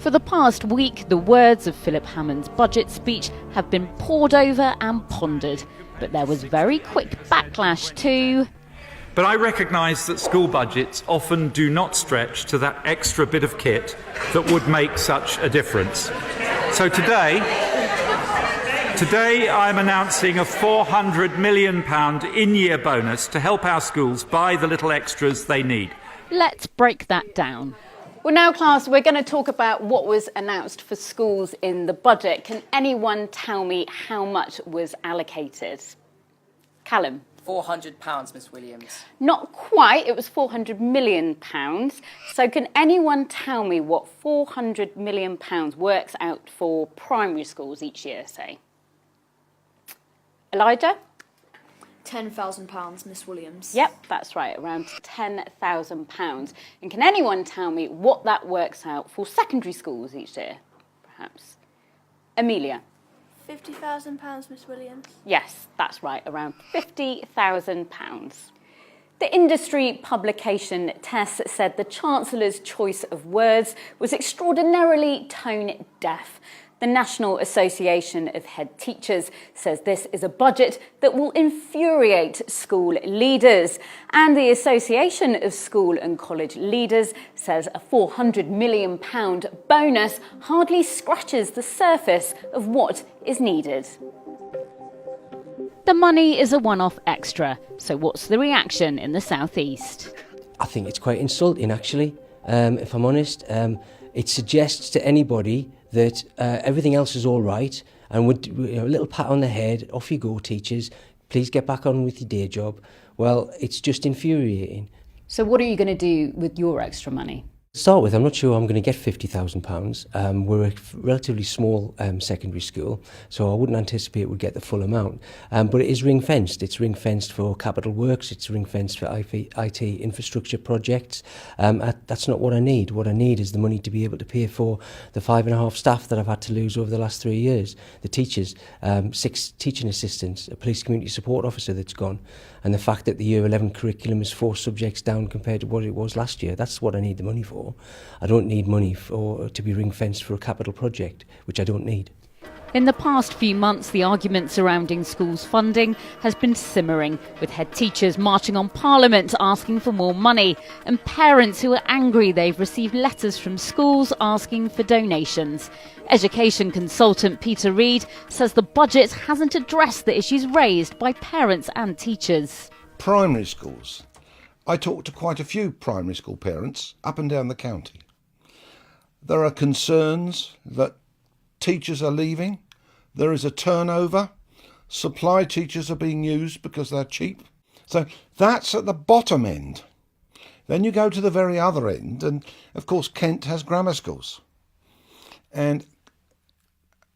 For the past week, the words of Philip Hammond's budget speech have been pored over and pondered. But there was very quick backlash too. But I recognise that school budgets often do not stretch to that extra bit of kit that would make such a difference. So today I'm announcing a £400 million in-year bonus to help our schools buy the little extras they need. Let's break that down. Well, now, class, we're going to talk about what was announced for schools in the budget. Can anyone tell me how much was allocated? Callum? £400, Miss Williams. Not quite. It was £400 million. So can anyone tell me what £400 million works out for primary schools each year, say? Elijah? £10,000, Miss Williams. Yep, that's right, around £10,000. And can anyone tell me what that works out for secondary schools each year, perhaps? Amelia? £50,000, Miss Williams. Yes, that's right, around £50,000. The industry publication Tess said the Chancellor's choice of words was extraordinarily tone deaf. The National Association of Head Teachers says this is a budget that will infuriate school leaders. And the Association of School and College Leaders says a £400 million bonus hardly scratches the surface of what is needed. The money is a one-off extra. So what's the reaction in the South East? I think it's quite insulting, actually, if I'm honest. It suggests to anybody that everything else is all right, and with a little pat on the head, off you go, teachers, please get back on with your day job. Well, it's just infuriating. So what are you going to do with your extra money? To start with, I'm not sure I'm going to get £50,000. We're a relatively small secondary school, so I wouldn't anticipate we'd get the full amount. But it is ring-fenced. It's ring-fenced for capital works. It's ring-fenced for IT infrastructure projects. That's not what I need. What I need is the money to be able to pay for the 5.5 staff that I've had to lose over the last 3 years, the teachers, 6 teaching assistants, a police community support officer that's gone, and the fact that the Year 11 curriculum is 4 subjects down compared to what it was last year. That's what I need the money for. I don't need money to be ring-fenced for a capital project, which I don't need. In the past few months, the argument surrounding schools' funding has been simmering, with head teachers marching on Parliament asking for more money, and parents who are angry they've received letters from schools asking for donations. Education consultant Peter Reid says the budget hasn't addressed the issues raised by parents and teachers. Primary schools. I talked to quite a few primary school parents up and down the county. There are concerns that teachers are leaving. There is a turnover. Supply teachers are being used because they're cheap. So that's at the bottom end. Then you go to the very other end, and of course Kent has grammar schools. And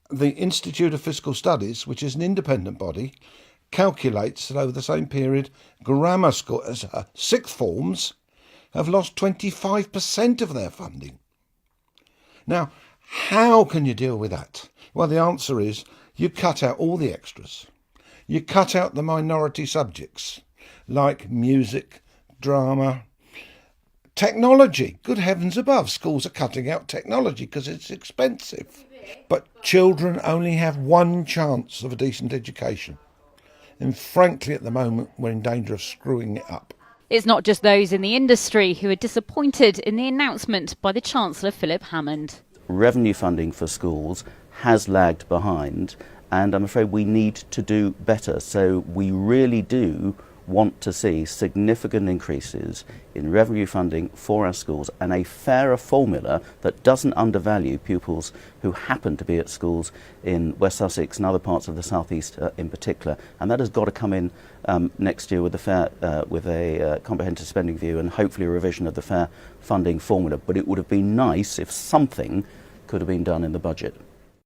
the Institute of Fiscal Studies, which is an independent body, calculates that over the same period, grammar school, sixth forms have lost 25% of their funding. Now, how can you deal with that? Well, the answer is you cut out all the extras. You cut out the minority subjects like music, drama, technology. Good heavens above, schools are cutting out technology because it's expensive. But children only have one chance of a decent education. And frankly, at the moment, we're in danger of screwing it up. It's not just those in the industry who are disappointed in the announcement by the Chancellor Philip Hammond. Revenue funding for schools has lagged behind, and I'm afraid we need to do better. So we really do want to see significant increases in revenue funding for our schools and a fairer formula that doesn't undervalue pupils who happen to be at schools in West Sussex and other parts of the South East in particular. And that has got to come in next year with a comprehensive spending view and hopefully a revision of the fair funding formula. But it would have been nice if something could have been done in the budget.